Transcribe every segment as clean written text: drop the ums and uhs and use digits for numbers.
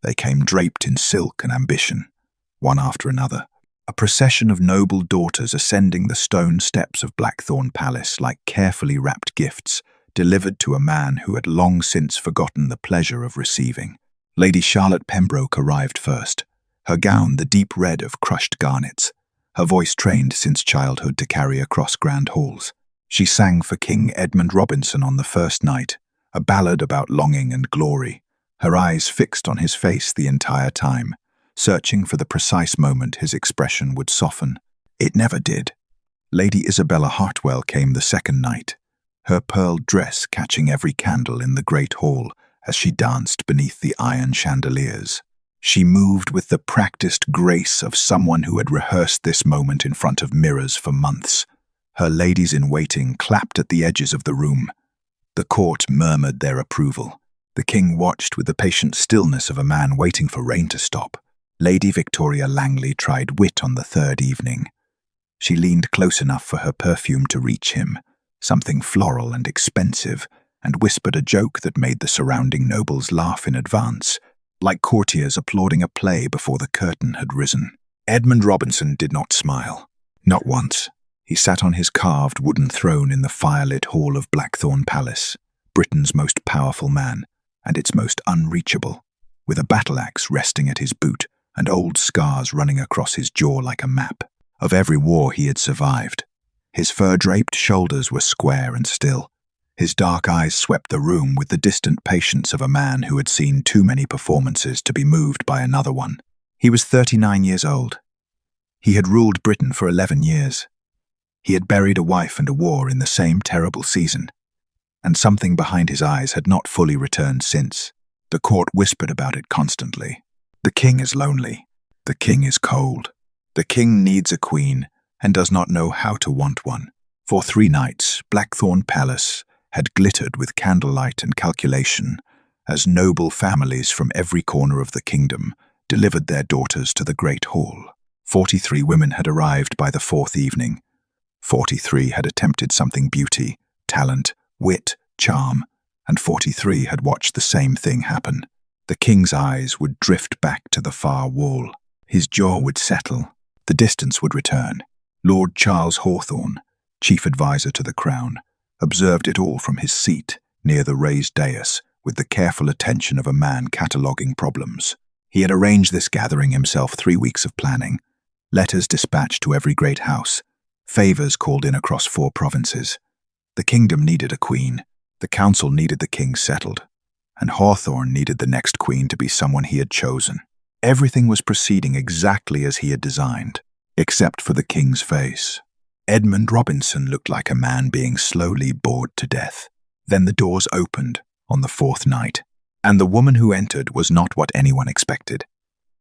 They came draped in silk and ambition, one after another, a procession of noble daughters ascending the stone steps of Blackthorn Palace like carefully wrapped gifts delivered to a man who had long since forgotten the pleasure of receiving. Lady Charlotte Pembroke arrived first, her gown the deep red of crushed garnets, her voice trained since childhood to carry across grand halls. She sang for King Edmund Robinson on the first night, a ballad about longing and glory, her eyes fixed on his face the entire time, searching for the precise moment his expression would soften. It never did. Lady Isabella Hartwell came the second night, her pearl dress catching every candle in the great hall as she danced beneath the iron chandeliers. She moved with the practiced grace of someone who had rehearsed this moment in front of mirrors for months. Her ladies-in-waiting clapped at the edges of the room. The court murmured their approval. The king watched with the patient stillness of a man waiting for rain to stop. Lady Victoria Langley tried wit on the third evening. She leaned close enough for her perfume to reach him, something floral and expensive, and whispered a joke that made the surrounding nobles laugh in advance, like courtiers applauding a play before the curtain had risen. Edmund Robinson did not smile. Not once. He sat on his carved wooden throne in the firelit hall of Blackthorn Palace, Britain's most powerful man, and its most unreachable, with a battle-axe resting at his boot and old scars running across his jaw like a map of every war he had survived. His fur-draped shoulders were square and still. His dark eyes swept the room with the distant patience of a man who had seen too many performances to be moved by another one. He was 39 years old. He had ruled Britain for 11 years. He had buried a wife and a war in the same terrible season, and something behind his eyes had not fully returned since. The court whispered about it constantly. The king is lonely. The king is cold. The king needs a queen and does not know how to want one. For 3 nights, Blackthorn Palace had glittered with candlelight and calculation as noble families from every corner of the kingdom delivered their daughters to the great hall. 43 women had arrived by the 4th evening. 43 had attempted something beauty, talent, wit, charm, and 43 had watched the same thing happen. The king's eyes would drift back to the far wall. His jaw would settle. The distance would return. Lord Charles Hawthorne, chief advisor to the crown, observed it all from his seat near the raised dais with the careful attention of a man cataloguing problems. He had arranged this gathering himself, 3 weeks of planning, letters dispatched to every great house, favors called in across 4 provinces. The kingdom needed a queen, the council needed the king settled, and Hawthorne needed the next queen to be someone he had chosen. Everything was proceeding exactly as he had designed, except for the king's face. Edmund Robinson looked like a man being slowly bored to death. Then the doors opened on the 4th night, and the woman who entered was not what anyone expected.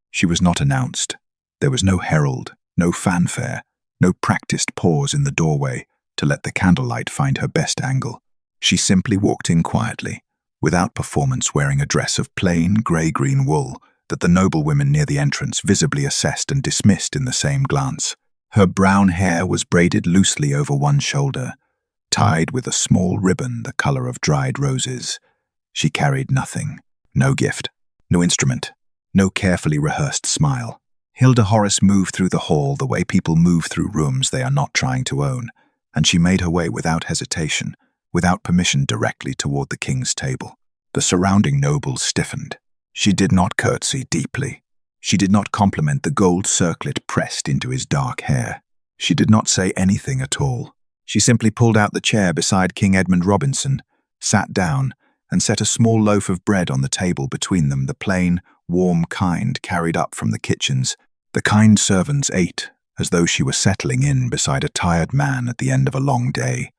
She was not announced. There was no herald, no fanfare, no practiced pause in the doorway to let the candlelight find her best angle. She simply walked in quietly, without performance, wearing a dress of plain grey-green wool that the noblewomen near the entrance visibly assessed and dismissed in the same glance. Her brown hair was braided loosely over one shoulder, tied with a small ribbon the color of dried roses. She carried nothing, no gift, no instrument, no carefully rehearsed smile. Hilda Horace moved through the hall the way people move through rooms they are not trying to own, and she made her way without hesitation, without permission, directly toward the king's table. The surrounding nobles stiffened. She did not curtsy deeply. She did not compliment the gold circlet pressed into his dark hair. She did not say anything at all. She simply pulled out the chair beside King Edmund Robinson, sat down, and set a small loaf of bread on the table between them, the plain, warm kind carried up from the kitchens. The kind servants ate as though she were settling in beside a tired man at the end of a long day,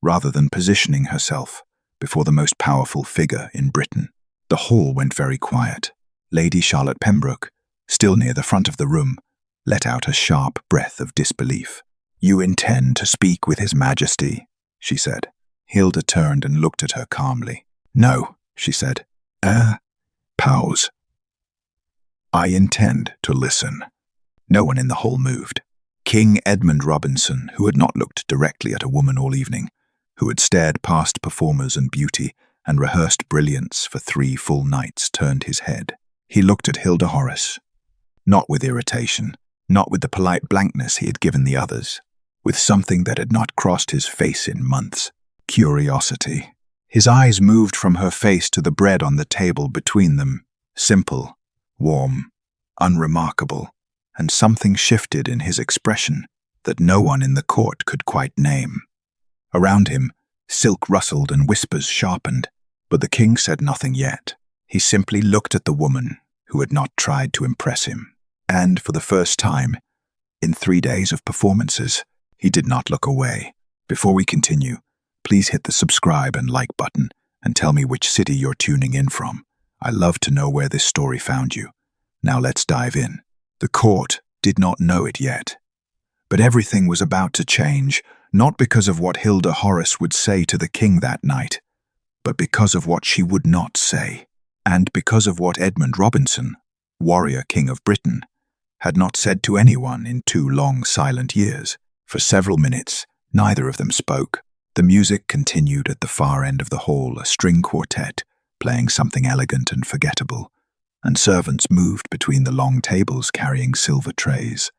rather than positioning herself before the most powerful figure in Britain. The hall went very quiet. Lady Charlotte Pembroke, still near the front of the room, let out a sharp breath of disbelief. "You intend to speak with His Majesty," she said. Hilda turned and looked at her calmly. "No," she said. Pause. "I intend to listen." No one in the hall moved. King Edmund Robinson, who had not looked directly at a woman all evening, who had stared past performers and beauty and rehearsed brilliance for 3 full nights, turned his head. He looked at Hilda Horace, not with irritation, not with the polite blankness he had given the others, with something that had not crossed his face in months: curiosity. His eyes moved from her face to the bread on the table between them, simple, warm, unremarkable, and something shifted in his expression that no one in the court could quite name. Around him, silk rustled and whispers sharpened, but the king said nothing yet. He simply looked at the woman who had not tried to impress him. And for the first time, in 3 days of performances, he did not look away. Before we continue, please hit the subscribe and like button and tell me which city you're tuning in from. I love to know where this story found you. Now let's dive in. The court did not know it yet, but everything was about to change, not because of what Hilda Horace would say to the king that night, but because of what she would not say, and because of what Edmund Robinson, warrior king of Britain, had not said to anyone in 2 long silent years. For several minutes, neither of them spoke. The music continued at the far end of the hall, a string quartet, playing something elegant and forgettable, and servants moved between the long tables carrying silver trays.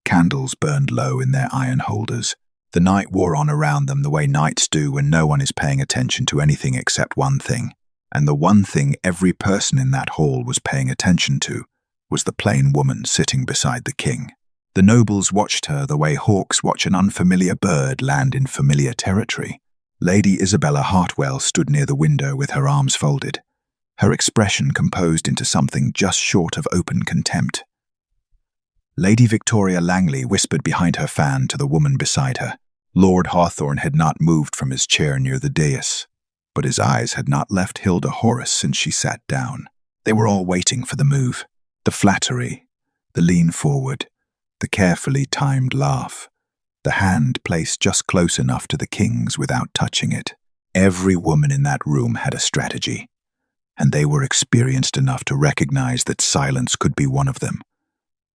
Candles burned low in their iron holders. The night wore on around them the way nights do when no one is paying attention to anything except one thing. And the one thing every person in that hall was paying attention to was the plain woman sitting beside the king. The nobles watched her the way hawks watch an unfamiliar bird land in familiar territory. Lady Isabella Hartwell stood near the window with her arms folded, her expression composed into something just short of open contempt. Lady Victoria Langley whispered behind her fan to the woman beside her. Lord Hawthorne had not moved from his chair near the dais, but his eyes had not left Hilda Horace since she sat down. They were all waiting for the move, the flattery, the lean forward, the carefully timed laugh, the hand placed just close enough to the king's without touching it. Every woman in that room had a strategy, and they were experienced enough to recognize that silence could be one of them.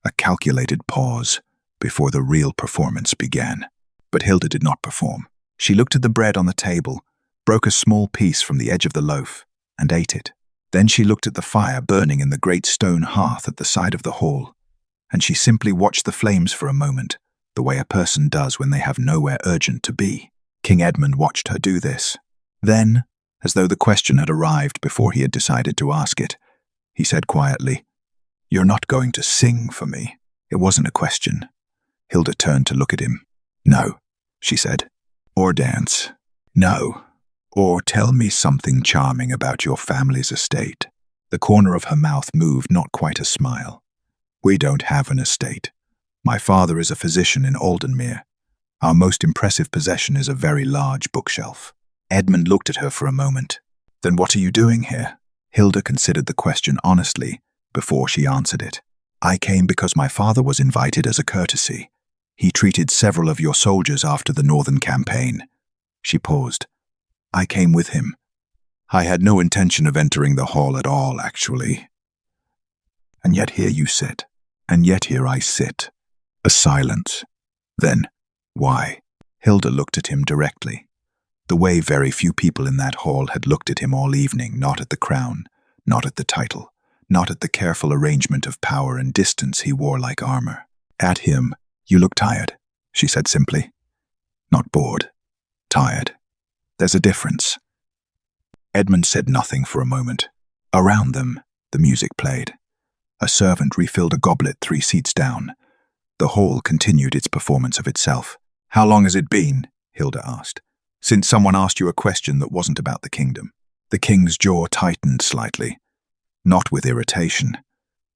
A calculated pause before the real performance began. But Hilda did not perform. She looked at the bread on the table, broke a small piece from the edge of the loaf, and ate it. Then she looked at the fire burning in the great stone hearth at the side of the hall, and she simply watched the flames for a moment, the way a person does when they have nowhere urgent to be. King Edmund watched her do this. Then, as though the question had arrived before he had decided to ask it, he said quietly, "You're not going to sing for me." It wasn't a question. Hilda turned to look at him. "No," she said. "Or dance." "No. Or tell me something charming about your family's estate." The corner of her mouth moved not quite a smile. "We don't have an estate. My father is a physician in Aldenmere. Our most impressive possession is a very large bookshelf." Edmund looked at her for a moment. "Then what are you doing here?" Hilda considered the question honestly before she answered it. "I came because my father was invited as a courtesy. He treated several of your soldiers after the Northern campaign." She paused. "I came with him. I had no intention of entering the hall at all, actually. And yet here you sit. And yet here I sit." A silence. Then, "Why?" Hilda looked at him directly, the way very few people in that hall had looked at him all evening, not at the crown, not at the title, not at the careful arrangement of power and distance he wore like armor. At him. "You look tired," she said simply. "Not bored. Tired. There's a difference." Edmund said nothing for a moment. Around them, the music played. A servant refilled a goblet 3 seats down. The hall continued its performance of itself. "How long has it been?" Hilda asked. "Since someone asked you a question that wasn't about the kingdom." The king's jaw tightened slightly, not with irritation,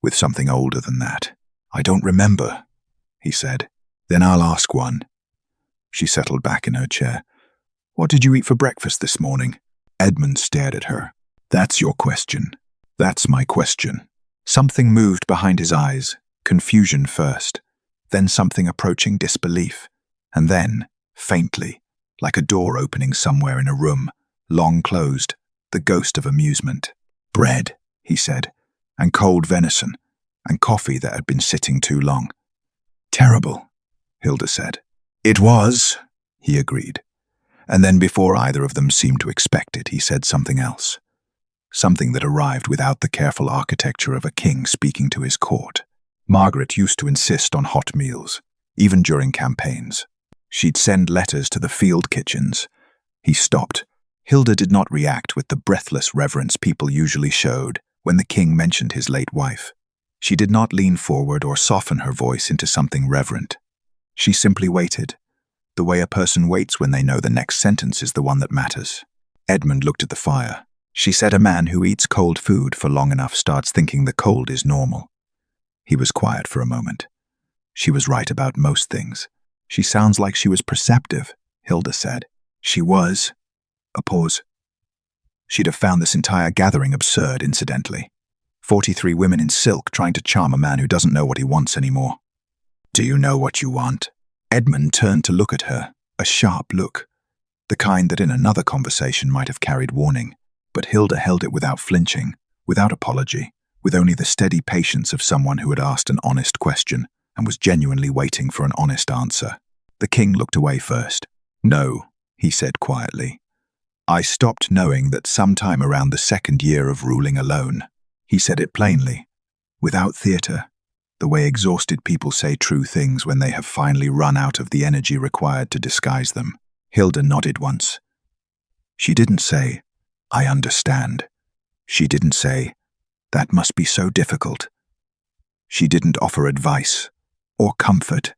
with something older than that. "I don't remember," he said. "Then I'll ask one." She settled back in her chair. "What did you eat for breakfast this morning?" Edmund stared at her. "That's your question." "That's my question." Something moved behind his eyes, confusion first, then something approaching disbelief, and then, faintly, like a door opening somewhere in a room, long closed, the ghost of amusement. "Bread," he said, "and cold venison, and coffee that had been sitting too long." "Terrible," Hilda said. "It was," he agreed. And then before either of them seemed to expect it, he said something else. something that arrived without the careful architecture of a king speaking to his court. Margaret used to insist on hot meals, even during campaigns. She'd send letters to the field kitchens. He stopped. Hilda did not react with the breathless reverence people usually showed when the king mentioned his late wife. She did not lean forward or soften her voice into something reverent. She simply waited, the way a person waits when they know the next sentence is the one that matters. Edmund looked at the fire. She said a man who eats cold food for long enough starts thinking the cold is normal. He was quiet for a moment. She was right about most things. She sounds like she was perceptive, Hilda said. She was. A pause. She'd have found this entire gathering absurd, incidentally. 43 women in silk trying to charm a man who doesn't know what he wants anymore. Do you know what you want? Edmund turned to look at her, a sharp look, the kind that in another conversation might have carried warning. But Hilda held it without flinching, without apology, with only the steady patience of someone who had asked an honest question and was genuinely waiting for an honest answer. The king looked away first. No, he said quietly. I stopped knowing that sometime around the second year of ruling alone. He said it plainly, without theatre, the way exhausted people say true things when they have finally run out of the energy required to disguise them. Hilda nodded once. She didn't say, I understand. She didn't say, that must be so difficult. She didn't offer advice, or comfort,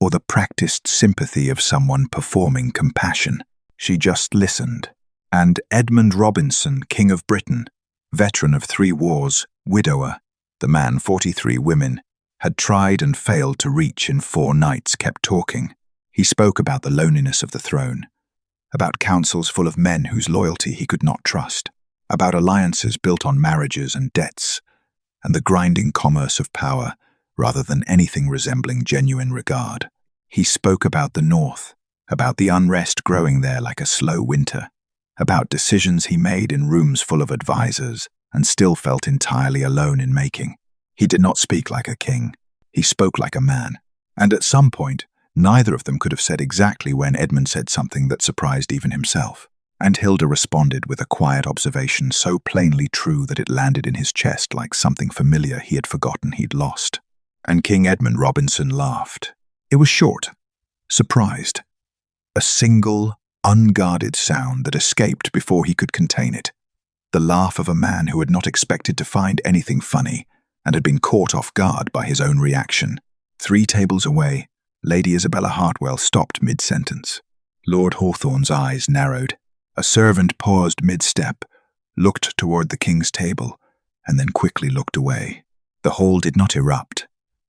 or the practiced sympathy of someone performing compassion. She just listened. And Edmund Robinson, King of Britain, veteran of 3 wars, widower, the man 43 women, had tried and failed to reach in 4 nights, kept talking. He spoke about the loneliness of the throne, about councils full of men whose loyalty he could not trust, about alliances built on marriages and debts, and the grinding commerce of power rather than anything resembling genuine regard. He spoke about the North, about the unrest growing there like a slow winter, about decisions he made in rooms full of advisors and still felt entirely alone in making. He did not speak like a king. He spoke like a man. And at some point, neither of them could have said exactly when Edmund said something that surprised even himself. And Hilda responded with a quiet observation so plainly true that it landed in his chest like something familiar he had forgotten he'd lost. And King Edmund Robinson laughed. It was short, surprised. A single, unguarded sound that escaped before he could contain it. The laugh of a man who had not expected to find anything funny and had been caught off guard by his own reaction. 3 tables away, Lady Isabella Hartwell stopped mid-sentence. Lord Hawthorne's eyes narrowed. A servant paused mid-step, looked toward the king's table, and then quickly looked away. The hall did not erupt,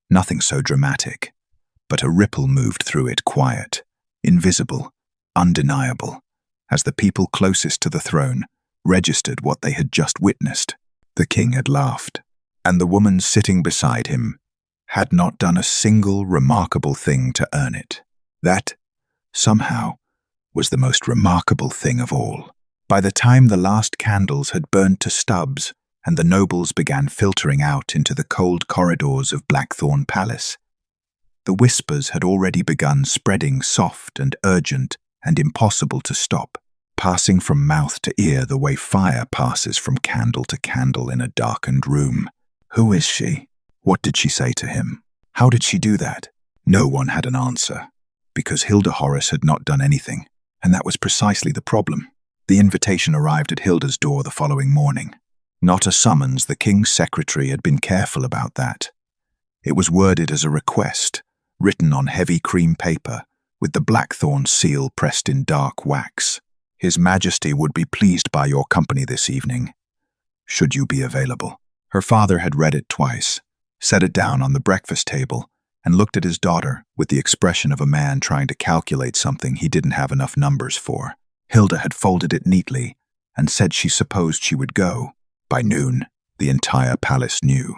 nothing so dramatic, but a ripple moved through it, quiet, invisible, undeniable, as the people closest to the throne registered what they had just witnessed. The king had laughed, and the woman sitting beside him had not done a single remarkable thing to earn it. That, somehow, was the most remarkable thing of all. By the time the last candles had burned to stubs and the nobles began filtering out into the cold corridors of Blackthorn Palace, the whispers had already begun spreading, soft and urgent and impossible to stop, passing from mouth to ear the way fire passes from candle to candle in a darkened room. Who is she? What did she say to him? How did she do that? No one had an answer, because Hilda Horace had not done anything, and that was precisely the problem. The invitation arrived at Hilda's door the following morning. Not a summons, the king's secretary had been careful about that. It was worded as a request, written on heavy cream paper, with the Blackthorn seal pressed in dark wax. His Majesty would be pleased by your company this evening, should you be available. Her father had read it twice, set it down on the breakfast table, and looked at his daughter with the expression of a man trying to calculate something he didn't have enough numbers for. Hilda had folded it neatly and said she supposed she would go. By noon, the entire palace knew.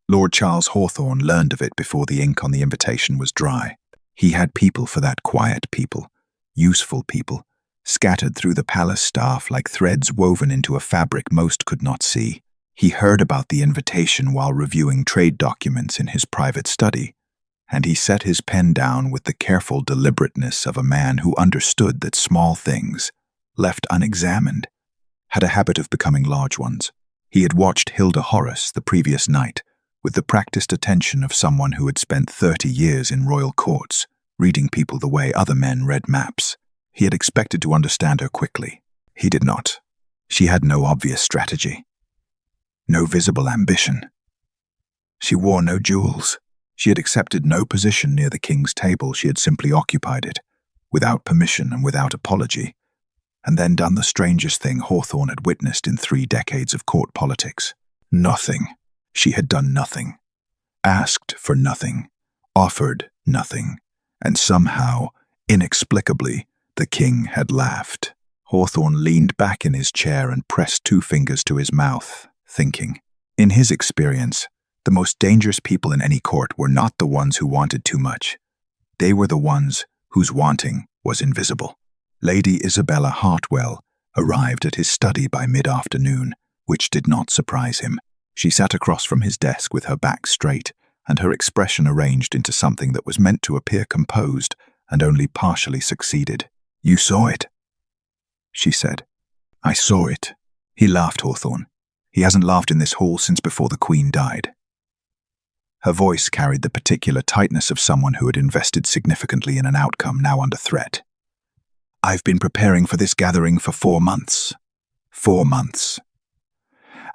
Lord Charles Hawthorne learned of it before the ink on the invitation was dry. He had people for that, quiet people, useful people, scattered through the palace staff like threads woven into a fabric most could not see. He heard about the invitation while reviewing trade documents in his private study, and he set his pen down with the careful deliberateness of a man who understood that small things, left unexamined, had a habit of becoming large ones. He had watched Hilda Horace the previous night with the practiced attention of someone who had spent 30 years in royal courts, reading people the way other men read maps. He had expected to understand her quickly. He did not. She had no obvious strategy, no visible ambition. She wore no jewels. She had accepted no position near the king's table. She had simply occupied it, without permission and without apology, and then done the strangest thing Hawthorne had witnessed in 3 decades of court politics. Nothing. She had done nothing, asked for nothing, offered nothing, and somehow, inexplicably, the king had laughed. Hawthorne leaned back in his chair and pressed 2 fingers to his mouth, thinking. In his experience, the most dangerous people in any court were not the ones who wanted too much. They were the ones whose wanting was invisible. Lady Isabella Hartwell arrived at his study by mid-afternoon, which did not surprise him. She sat across from his desk with her back straight and her expression arranged into something that was meant to appear composed and only partially succeeded. "You saw it," she said. "I saw it." He laughed, Hawthorne. He hasn't laughed in this hall since before the Queen died. Her voice carried the particular tightness of someone who had invested significantly in an outcome now under threat. "I've been preparing for this gathering for 4 months. 4 months.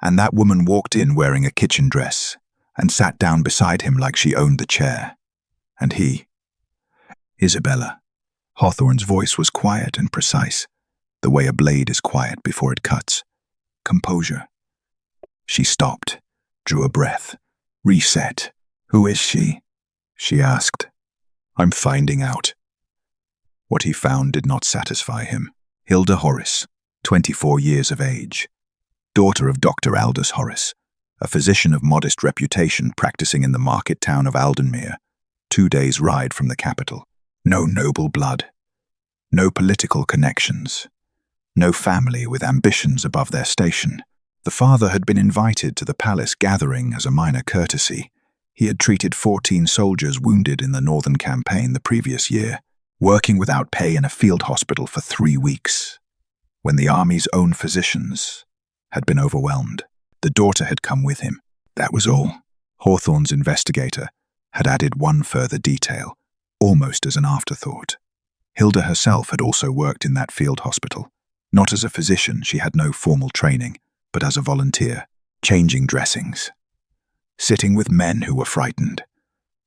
And that woman walked in wearing a kitchen dress and sat down beside him like she owned the chair. And he, Isabella." Hawthorne's voice was quiet and precise, the way a blade is quiet before it cuts. "Composure." She stopped, drew a breath, reset. "Who is she?" she asked. "I'm finding out." What he found did not satisfy him. Hilda Horace, 24 years of age, daughter of Dr. Aldous Horace, a physician of modest reputation practicing in the market town of Aldenmere, 2 days' ride from the capital. No noble blood, no political connections, no family with ambitions above their station. The father had been invited to the palace gathering as a minor courtesy. He had treated 14 soldiers wounded in the Northern Campaign the previous year, working without pay in a field hospital for 3 weeks. When the army's own physicians had been overwhelmed, the daughter had come with him. That was all. Hawthorne's investigator had added one further detail, almost as an afterthought. Hilda herself had also worked in that field hospital. Not as a physician, she had no formal training, but as a volunteer, changing dressings, sitting with men who were frightened,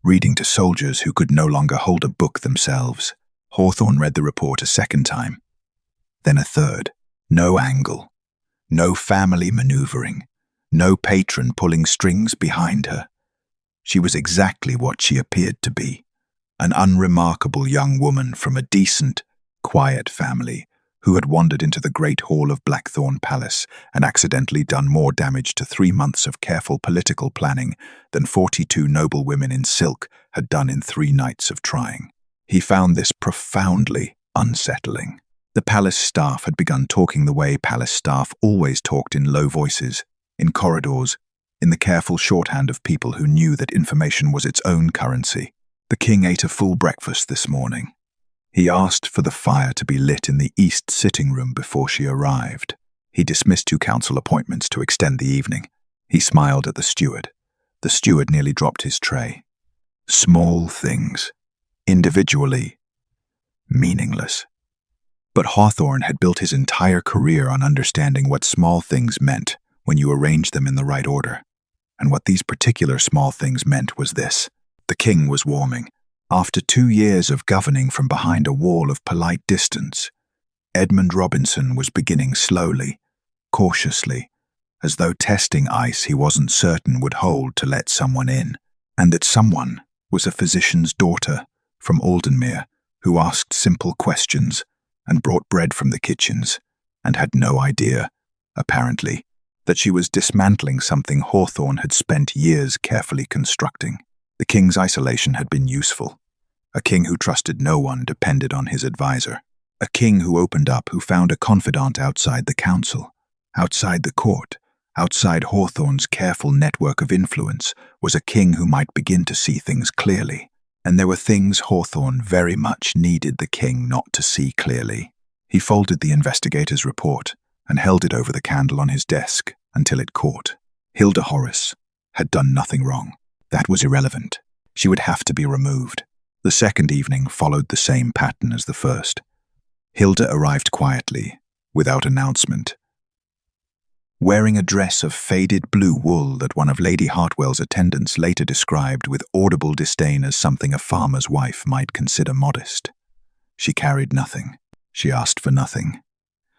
reading to soldiers who could no longer hold a book themselves. Hawthorne read the report a second time, then a third. No angle, no family maneuvering, no patron pulling strings behind her. She was exactly what she appeared to be, an unremarkable young woman from a decent, quiet family who had wandered into the great hall of Blackthorn Palace and accidentally done more damage to 3 months of careful political planning than 42 noblewomen in silk had done in 3 nights of trying. He found this profoundly unsettling. The palace staff had begun talking the way palace staff always talked, in low voices, in corridors, in the careful shorthand of people who knew that information was its own currency. The king ate a full breakfast this morning. He asked for the fire to be lit in the east sitting room before she arrived. He dismissed 2 council appointments to extend the evening. He smiled at the steward. The steward nearly dropped his tray. Small things, individually meaningless. But Hawthorne had built his entire career on understanding what small things meant when you arranged them in the right order. And what these particular small things meant was this. The king was warming. After 2 years of governing from behind a wall of polite distance, Edmund Robinson was beginning slowly, cautiously, as though testing ice he wasn't certain would hold to let someone in, and that someone was a physician's daughter from Aldenmere who asked simple questions and brought bread from the kitchens, and had no idea, apparently, that she was dismantling something Hawthorne had spent years carefully constructing. The king's isolation had been useful. A king who trusted no one depended on his advisor. A king who opened up, who found a confidant outside the council, outside the court, outside Hawthorne's careful network of influence, was a king who might begin to see things clearly. And there were things Hawthorne very much needed the king not to see clearly. He folded the investigator's report and held it over the candle on his desk until it caught. Hilda Horace had done nothing wrong. That was irrelevant. She would have to be removed. The second evening followed the same pattern as the first. Hilda arrived quietly, without announcement, wearing a dress of faded blue wool that one of Lady Hartwell's attendants later described with audible disdain as something a farmer's wife might consider modest. She carried nothing. She asked for nothing.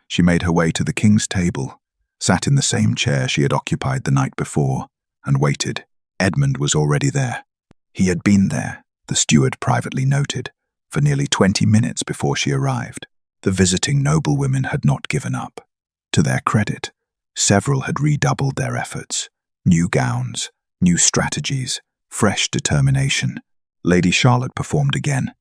She made her way to the king's table, sat in the same chair she had occupied the night before, and waited. Edmund was already there. He had been there, the steward privately noted, for nearly 20 minutes before she arrived. The visiting noblewomen had not given up. To their credit, several had redoubled their efforts. New gowns, new strategies, fresh determination. Lady Charlotte performed again.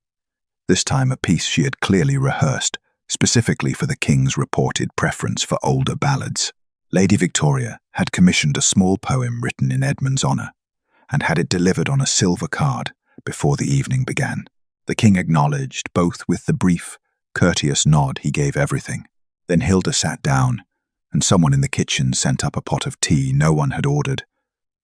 This time a piece she had clearly rehearsed, specifically for the king's reported preference for older ballads. Lady Victoria had commissioned a small poem written in Edmund's honour, and had it delivered on a silver card before the evening began. The king acknowledged, both with the brief, courteous nod he gave everything. Then Hilda sat down, and someone in the kitchen sent up a pot of tea no one had ordered,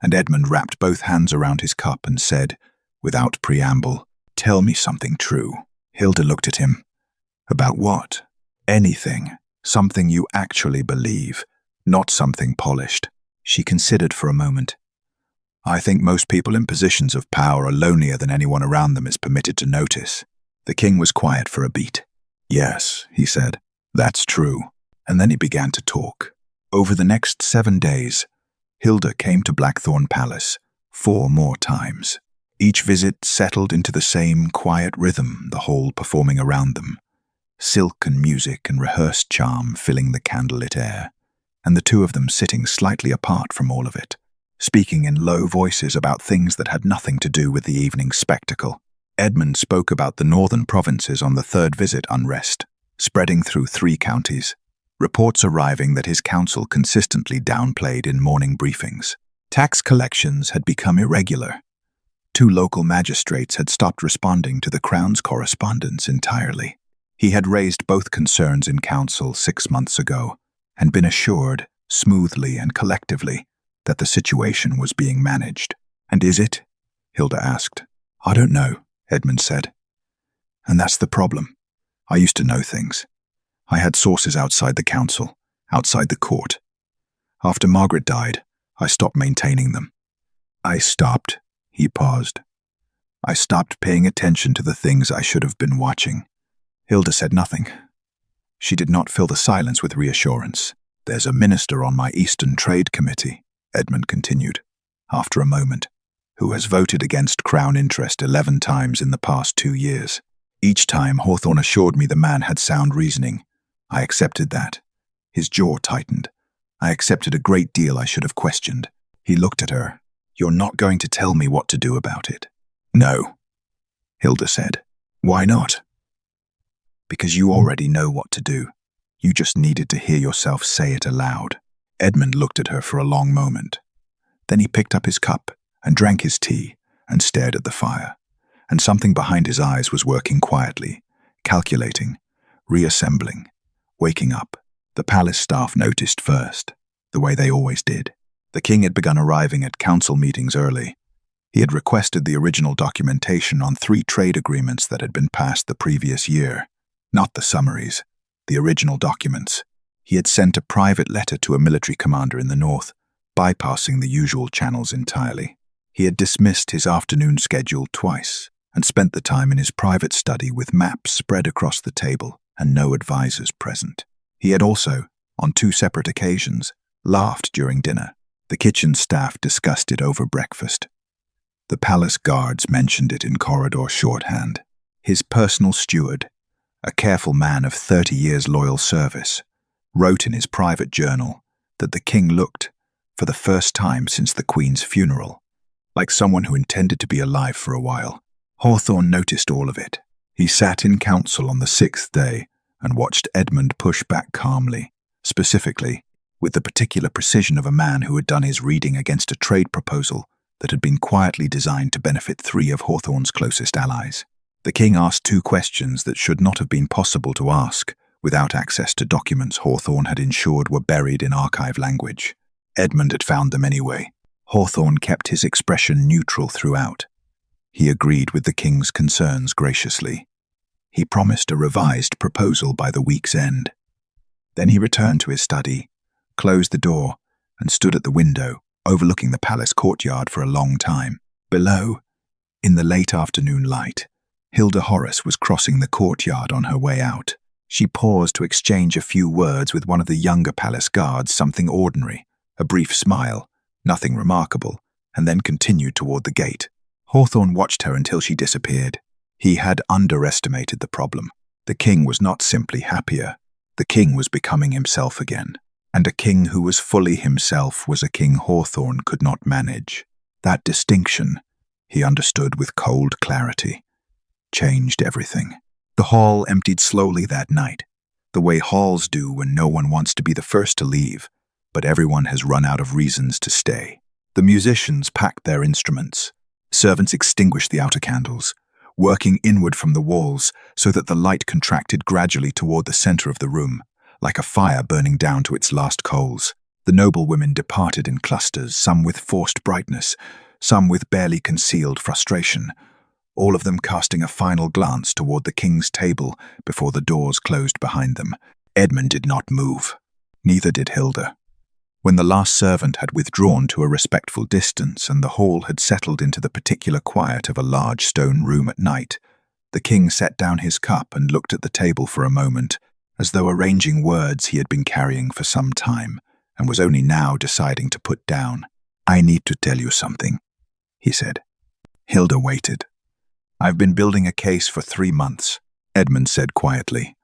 and Edmund wrapped both hands around his cup and said, without preamble, "Tell me something true." Hilda looked at him. "About what?" "Anything. Something you actually believe, not something polished." She considered for a moment. "I think most people in positions of power are lonelier than anyone around them is permitted to notice." The king was quiet for a beat. "Yes," he said, "that's true." And then he began to talk. Over the next 7 days, Hilda came to Blackthorn Palace 4 more times. Each visit settled into the same quiet rhythm, the whole performing around them. Silk and music and rehearsed charm filling the candlelit air, and the two of them sitting slightly apart from all of it, speaking in low voices about things that had nothing to do with the evening's spectacle. Edmund spoke about the northern provinces on the third visit unrest, spreading through 3 counties. Reports arriving that his council consistently downplayed in morning briefings. Tax collections had become irregular. 2 local magistrates had stopped responding to the Crown's correspondence entirely. He had raised both concerns in council 6 months ago, and been assured, smoothly and collectively, that the situation was being managed. "And is it?" Hilda asked. "I don't know," Edmund said. "And that's the problem. I used to know things. I had sources outside the council, outside the court. After Margaret died, I stopped maintaining them. I stopped," he paused. "I stopped paying attention to the things I should have been watching." Hilda said nothing. She did not fill the silence with reassurance. "There's a minister on my Eastern Trade Committee," Edmund continued, after a moment, "who has voted against Crown interest 11 times in the past 2 years. Each time Hawthorne assured me the man had sound reasoning. I accepted that." His jaw tightened. "I accepted a great deal I should have questioned." He looked at her. "You're not going to tell me what to do about it?" "No," Hilda said. "Why not?" "Because you already know what to do. You just needed to hear yourself say it aloud." Edmund looked at her for a long moment. Then he picked up his cup and drank his tea and stared at the fire. And something behind his eyes was working quietly, calculating, reassembling, waking up. The palace staff noticed first, the way they always did. The king had begun arriving at council meetings early. He had requested the original documentation on 3 trade agreements that had been passed the previous year. Not the summaries, the original documents. He had sent a private letter to a military commander in the north, bypassing the usual channels entirely. He had dismissed his afternoon schedule twice, and spent the time in his private study with maps spread across the table and no advisors present. He had also, on 2 separate occasions, laughed during dinner. The kitchen staff discussed it over breakfast. The palace guards mentioned it in corridor shorthand. His personal steward, a careful man of 30 years' loyal service, wrote in his private journal that the king looked, for the first time since the Queen's funeral, like someone who intended to be alive for a while. Hawthorne noticed all of it. He sat in council on the 6th day and watched Edmund push back calmly, specifically, with the particular precision of a man who had done his reading against a trade proposal that had been quietly designed to benefit 3 of Hawthorne's closest allies. The king asked 2 questions that should not have been possible to ask without access to documents Hawthorne had ensured were buried in archive language. Edmund had found them anyway. Hawthorne kept his expression neutral throughout. He agreed with the king's concerns graciously. He promised a revised proposal by the week's end. Then he returned to his study, closed the door, and stood at the window, overlooking the palace courtyard for a long time. Below, in the late afternoon light, Hilda Horace was crossing the courtyard on her way out. She paused to exchange a few words with one of the younger palace guards, something ordinary, a brief smile, nothing remarkable, and then continued toward the gate. Hawthorne watched her until she disappeared. He had underestimated the problem. The king was not simply happier. The king was becoming himself again. And a king who was fully himself was a king Hawthorne could not manage. That distinction, he understood with cold clarity, changed everything. The hall emptied slowly that night, the way halls do when no one wants to be the first to leave, but everyone has run out of reasons to stay. The musicians packed their instruments. Servants extinguished the outer candles, working inward from the walls so that the light contracted gradually toward the center of the room, like a fire burning down to its last coals. The noblewomen departed in clusters, some with forced brightness, some with barely concealed frustration, all of them casting a final glance toward the king's table before the doors closed behind them. Edmund did not move. Neither did Hilda. When the last servant had withdrawn to a respectful distance and the hall had settled into the particular quiet of a large stone room at night, the king set down his cup and looked at the table for a moment, as though arranging words he had been carrying for some time and was only now deciding to put down. "I need to tell you something," he said. Hilda waited. "I've been building a case for 3 months," Edmund said quietly.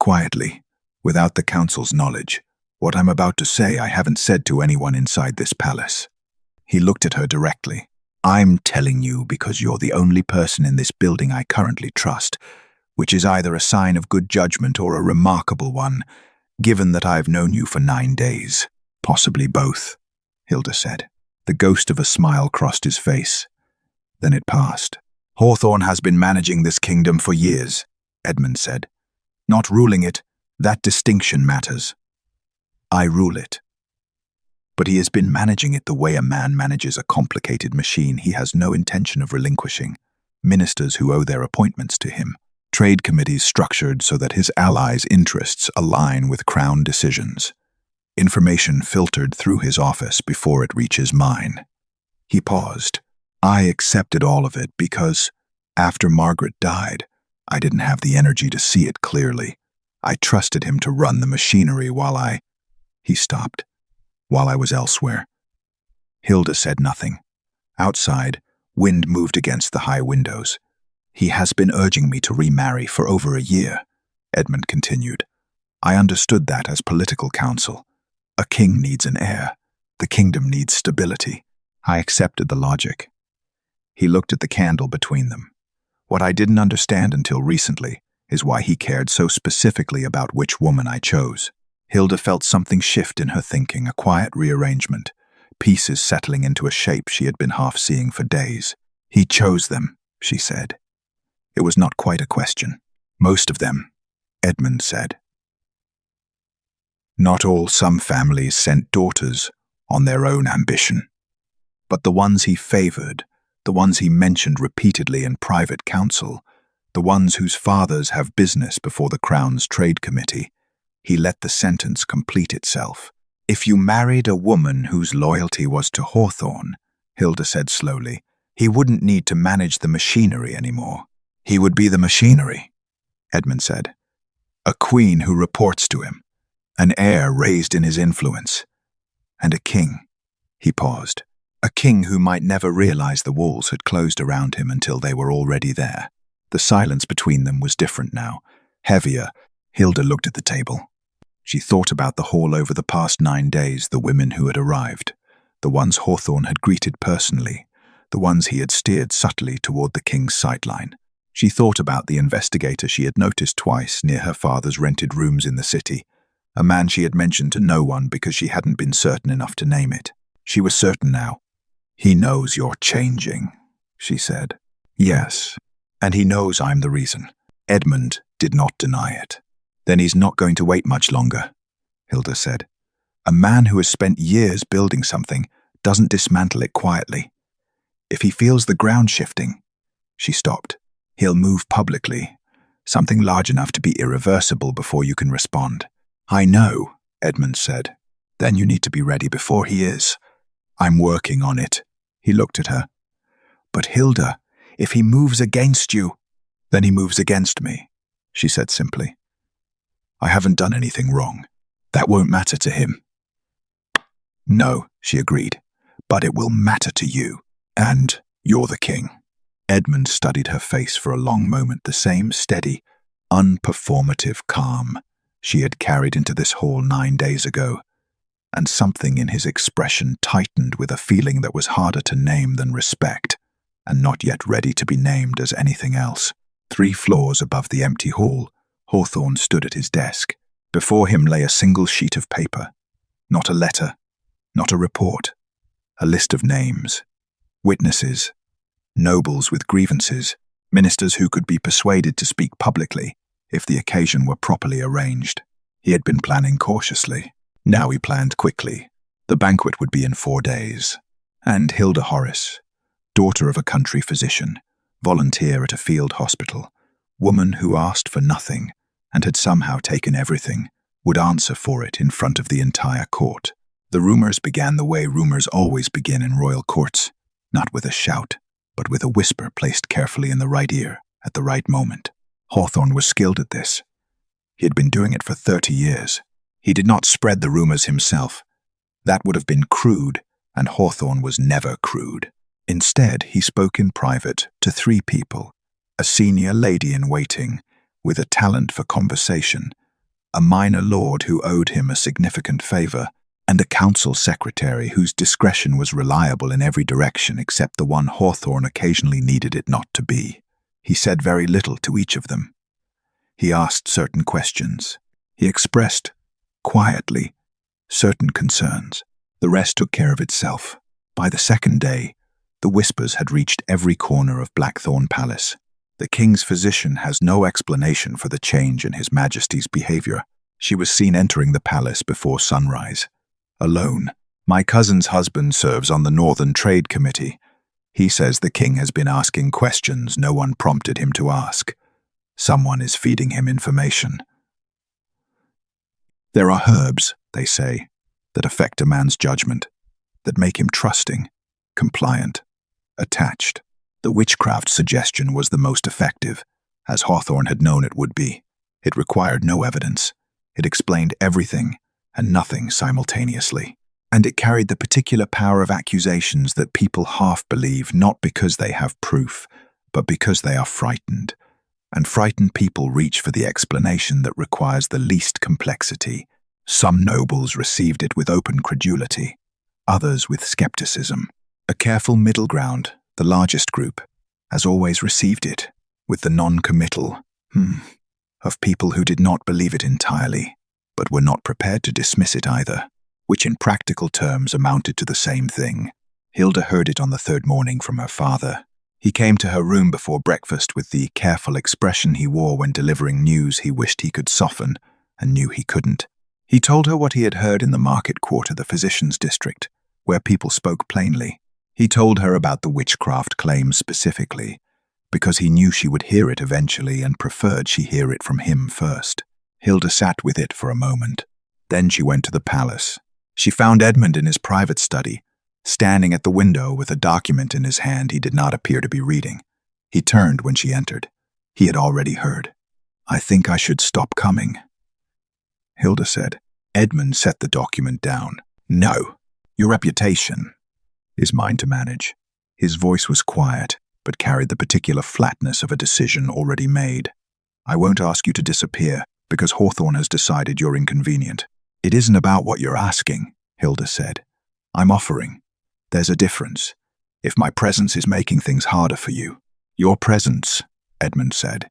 Quietly, without the council's knowledge. "What I'm about to say I haven't said to anyone inside this palace." He looked at her directly. "I'm telling you because you're the only person in this building I currently trust, which is either a sign of good judgment or a remarkable one, given that I've known you for 9 days. Possibly both," Hilda said. The ghost of a smile crossed his face. Then it passed. "Hawthorne has been managing this kingdom for years," Edmund said. "Not ruling it, that distinction matters. I rule it. But he has been managing it the way a man manages a complicated machine he has no intention of relinquishing. Ministers who owe their appointments to him. Trade committees structured so that his allies' interests align with crown decisions. Information filtered through his office before it reaches mine." He paused. "I accepted all of it because, after Margaret died, I didn't have the energy to see it clearly. I trusted him to run the machinery while He stopped. "While I was elsewhere." Hilda said nothing. Outside, wind moved against the high windows. "He has been urging me to remarry for over a year," Edmund continued. "I understood that as political counsel. A king needs an heir. The kingdom needs stability. I accepted the logic." He looked at the candle between them. "What I didn't understand until recently is why he cared so specifically about which woman I chose." Hilda felt something shift in her thinking, a quiet rearrangement, pieces settling into a shape she had been half seeing for days. "He chose them," she said. It was not quite a question. "Most of them," Edmund said. "Not all. Some families sent daughters on their own ambition. But the ones he favored, the ones he mentioned repeatedly in private council, the ones whose fathers have business before the Crown's Trade Committee, he let the sentence complete itself. If you married a woman whose loyalty was to Hawthorne," Hilda said slowly, "he wouldn't need to manage the machinery anymore. He would be the machinery," Edmund said. "A queen who reports to him, an heir raised in his influence, and a king." He paused. A king who might never realize the walls had closed around him until they were already there. The silence between them was different now, heavier. Hilda looked at the table. She thought about the hall over the past 9 days, the women who had arrived, the ones Hawthorne had greeted personally, the ones he had steered subtly toward the king's sightline. She thought about the investigator she had noticed twice near her father's rented rooms in the city, a man she had mentioned to no one because she hadn't been certain enough to name it. She was certain now. "He knows you're changing," she said. "Yes, and he knows I'm the reason." Edmund did not deny it. Then he's not going to wait much longer, Hilda said. A man who has spent years building something doesn't dismantle it quietly. If he feels the ground shifting, she stopped, he'll move publicly, something large enough to be irreversible before you can respond. I know, Edmund said. Then you need to be ready before he is. I'm working on it. He looked at her. But Hilda, if he moves against you, then he moves against me, she said simply. I haven't done anything wrong. That won't matter to him. No, she agreed, but it will matter to you, and you're the king. Edmund studied her face for a long moment, the same steady, unperformative calm she had carried into this hall 9 days ago, and something in his expression tightened with a feeling that was harder to name than respect, and not yet ready to be named as anything else. 3 floors above the empty hall, Hawthorne stood at his desk. Before him lay a single sheet of paper. Not a letter, not a report. A list of names. Witnesses. Nobles with grievances. Ministers who could be persuaded to speak publicly if the occasion were properly arranged. He had been planning cautiously. Now he planned quickly. The banquet would be in 4 days. And Hilda Horace, daughter of a country physician, volunteer at a field hospital, woman who asked for nothing and had somehow taken everything, would answer for it in front of the entire court. The rumors began the way rumors always begin in royal courts, not with a shout, but with a whisper placed carefully in the right ear at the right moment. Hawthorne was skilled at this. He had been doing it for 30 years. He did not spread the rumors himself. That would have been crude, and Hawthorne was never crude. Instead, he spoke in private to 3 people, a senior lady-in-waiting with a talent for conversation, a minor lord who owed him a significant favor, and a council secretary whose discretion was reliable in every direction except the one Hawthorne occasionally needed it not to be. He said very little to each of them. He asked certain questions. He expressed, quietly, certain concerns. The rest took care of itself. By the 2nd day, the whispers had reached every corner of Blackthorn Palace. The king's physician has no explanation for the change in His Majesty's behavior. She was seen entering the palace before sunrise. Alone. My cousin's husband serves on the Northern Trade Committee. He says the king has been asking questions no one prompted him to ask. Someone is feeding him information. There are herbs, they say, that affect a man's judgment, that make him trusting, compliant, attached. The witchcraft suggestion was the most effective, as Hawthorne had known it would be. It required no evidence. It explained everything and nothing simultaneously. And it carried the particular power of accusations that people half believe not because they have proof, but because they are frightened. And frightened people reach for the explanation that requires the least complexity. Some nobles received it with open credulity, others with skepticism. A careful middle ground, the largest group, has always received it, with the non-committal, of people who did not believe it entirely, but were not prepared to dismiss it either, which in practical terms amounted to the same thing. Hilda heard it on the 3rd morning from her father. He came to her room before breakfast with the careful expression he wore when delivering news he wished he could soften and knew he couldn't. He told her what he had heard in the market quarter, the physician's district, where people spoke plainly. He told her about the witchcraft claims specifically, because he knew she would hear it eventually and preferred she hear it from him first. Hilda sat with it for a moment. Then she went to the palace. She found Edmund in his private study, standing at the window with a document in his hand he did not appear to be reading. He turned when she entered. He had already heard. I think I should stop coming, Hilda said. Edmund set the document down. No, your reputation is mine to manage. His voice was quiet, but carried the particular flatness of a decision already made. I won't ask you to disappear, because Hawthorne has decided you're inconvenient. It isn't about what you're asking, Hilda said. I'm offering. There's a difference. If my presence is making things harder for you, your presence, Edmund said,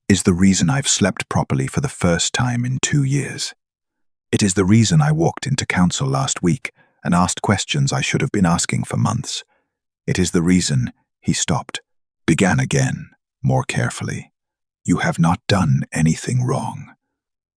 is the reason I've slept properly for the first time in 2 years. It is the reason I walked into council last week and asked questions I should have been asking for months. It is the reason, he stopped, began again, more carefully. You have not done anything wrong.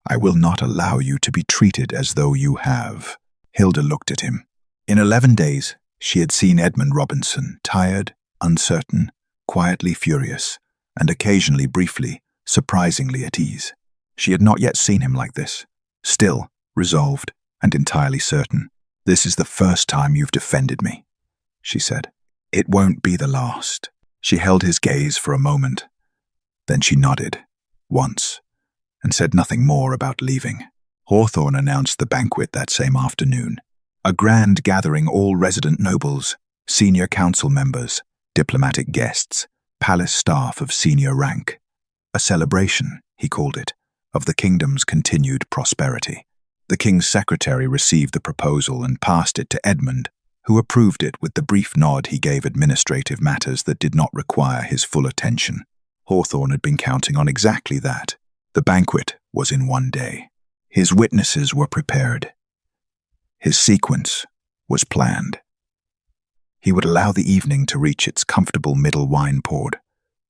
I will not allow you to be treated as though you have." Hilda looked at him. In 11 days, she had seen Edmund Robinson, tired, uncertain, quietly furious, and occasionally briefly, surprisingly at ease. She had not yet seen him like this, still, resolved, and entirely certain. "This is the first time you've defended me," she said. "It won't be the last." She held his gaze for a moment. Then she nodded, once, and said nothing more about leaving. Hawthorne announced the banquet that same afternoon. A grand gathering, all resident nobles, senior council members, diplomatic guests, palace staff of senior rank. A celebration, he called it, of the kingdom's continued prosperity. The king's secretary received the proposal and passed it to Edmund, who approved it with the brief nod he gave administrative matters that did not require his full attention. Hawthorne had been counting on exactly that. The banquet was in one day. His witnesses were prepared. His sequence was planned. He would allow the evening to reach its comfortable middle, wine poured.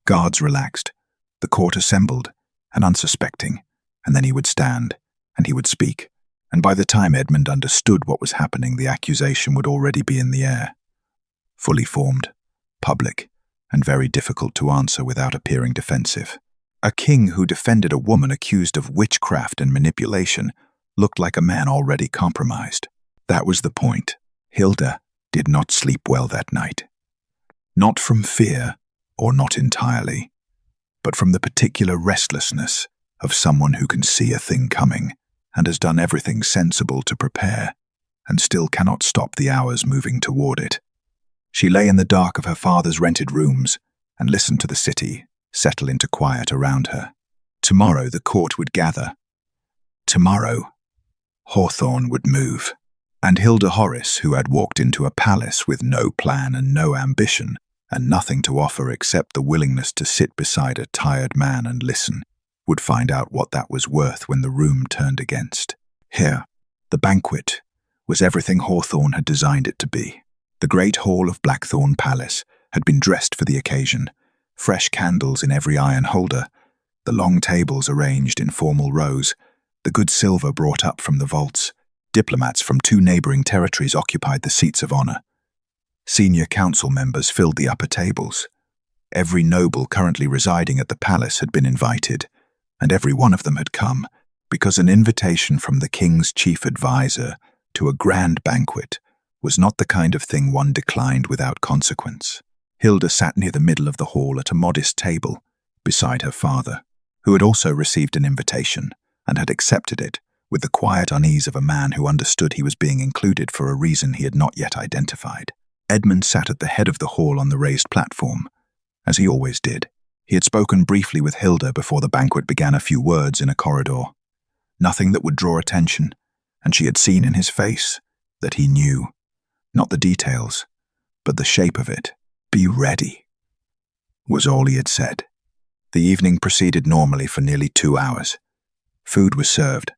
Guards relaxed, the court assembled, and unsuspecting, and then he would stand, and he would speak, and by the time Edmund understood what was happening, the accusation would already be in the air. Fully formed, public, and very difficult to answer without appearing defensive. A king who defended a woman accused of witchcraft and manipulation looked like a man already compromised. That was the point. Hilda did not sleep well that night. Not from fear, or not entirely, but from the particular restlessness of someone who can see a thing coming and has done everything sensible to prepare, and still cannot stop the hours moving toward it. She lay in the dark of her father's rented rooms and listened to the city settle into quiet around her. Tomorrow the court would gather. Tomorrow, Hawthorne would move. And Hilda Horace, who had walked into a palace with no plan and no ambition, and nothing to offer except the willingness to sit beside a tired man and listen, would find out what that was worth when the room turned against. Here, the banquet was everything Hawthorne had designed it to be. The great hall of Blackthorn Palace had been dressed for the occasion, fresh candles in every iron holder, the long tables arranged in formal rows, the good silver brought up from the vaults. Diplomats from 2 neighboring territories occupied the seats of honor. Senior council members filled the upper tables. Every noble currently residing at the palace had been invited, and every one of them had come, because an invitation from the king's chief advisor to a grand banquet was not the kind of thing one declined without consequence. Hilda sat near the middle of the hall at a modest table, beside her father, who had also received an invitation and had accepted it with the quiet unease of a man who understood he was being included for a reason he had not yet identified. Edmund sat at the head of the hall on the raised platform, as he always did. He had spoken briefly with Hilda before the banquet began, a few words in a corridor. Nothing that would draw attention, and she had seen in his face that he knew, not the details, but the shape of it. "Be ready," was all he had said. The evening proceeded normally for nearly 2 hours. Food was served.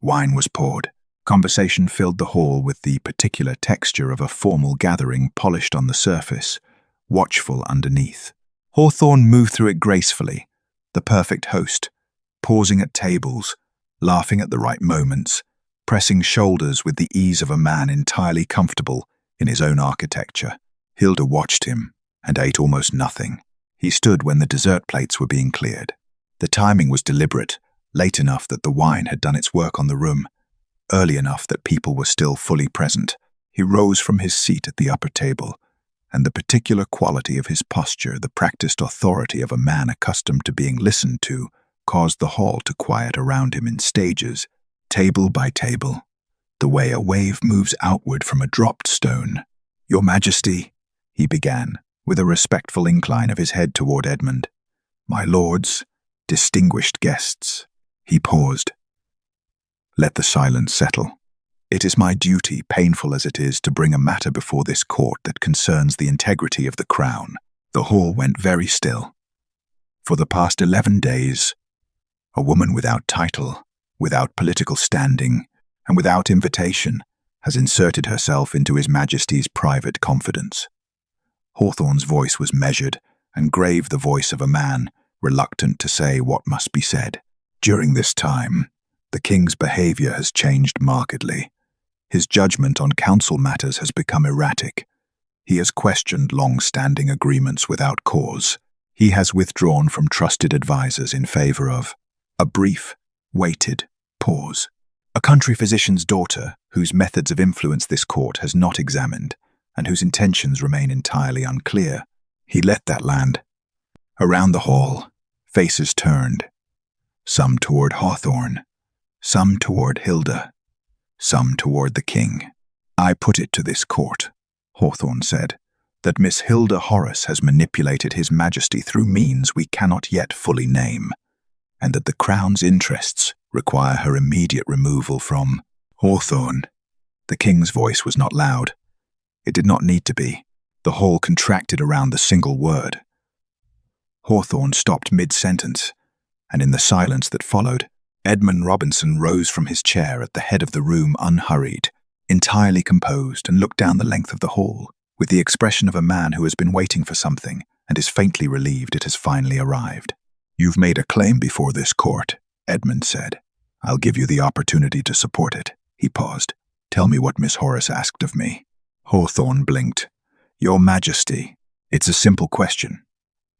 Wine was poured. Conversation filled the hall with the particular texture of a formal gathering, polished on the surface, watchful underneath. Hawthorne moved through it gracefully, the perfect host, pausing at tables, laughing at the right moments, pressing shoulders with the ease of a man entirely comfortable in his own architecture. Hilda watched him and ate almost nothing. He stood when the dessert plates were being cleared. The timing was deliberate, late enough that the wine had done its work on the room, early enough that people were still fully present. He rose from his seat at the upper table, and the particular quality of his posture, the practiced authority of a man accustomed to being listened to, caused the hall to quiet around him in stages, table by table, the way a wave moves outward from a dropped stone. "Your Majesty," he began, with a respectful incline of his head toward Edmund. "My lords, distinguished guests." He paused. "Let the silence settle. It is my duty, painful as it is, to bring a matter before this court that concerns the integrity of the crown." The hall went very still. For the past 11 days, a woman without title, without political standing, and without invitation has inserted herself into His Majesty's private confidence. Hawthorne's voice was measured and grave, the voice of a man reluctant to say what must be said. "During this time, The king's behavior has changed markedly. His judgment on council matters has become erratic. He has questioned long-standing agreements without cause. He has withdrawn from trusted advisers in favor of a brief, weighted pause. A country physician's daughter, whose methods of influence this court has not examined, and whose intentions remain entirely unclear. He let that land. Around the hall, faces turned. Some toward Hawthorne, some toward Hilda, some toward the king. "I put it to this court," Hawthorne said, "that Miss Hilda Horace has manipulated His Majesty through means we cannot yet fully name, and that the Crown's interests require her immediate removal from Hawthorne." The king's voice was not loud. It did not need to be. The hall contracted around the single word. Hawthorne stopped mid-sentence, and in the silence that followed, Edmund Robinson rose from his chair at the head of the room unhurried, entirely composed, and looked down the length of the hall, with the expression of a man who has been waiting for something and is faintly relieved it has finally arrived. "You've made a claim before this court," Edmund said. "I'll give you the opportunity to support it." He paused. "Tell me what Miss Horace asked of me." Hawthorne blinked. "Your Majesty, it's a simple question.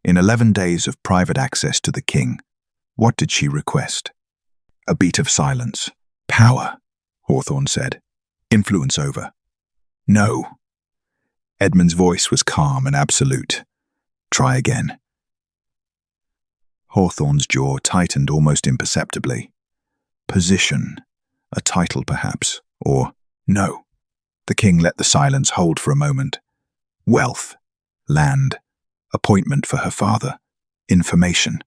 In 11 days of private access to the king, what did she request?" A beat of silence. "Power," Hawthorne said. "Influence over." "No." Edmund's voice was calm and absolute. "Try again." Hawthorne's jaw tightened almost imperceptibly. "Position. A title, perhaps. Or, no." The king let the silence hold for a moment. "Wealth. Land. Appointment for her father. Information.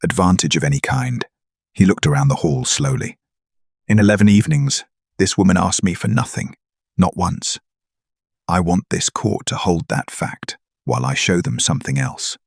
Advantage of any kind." He looked around the hall slowly. "In 11 evenings, this woman asked me for nothing. Not once. I want this court to hold that fact while I show them something else."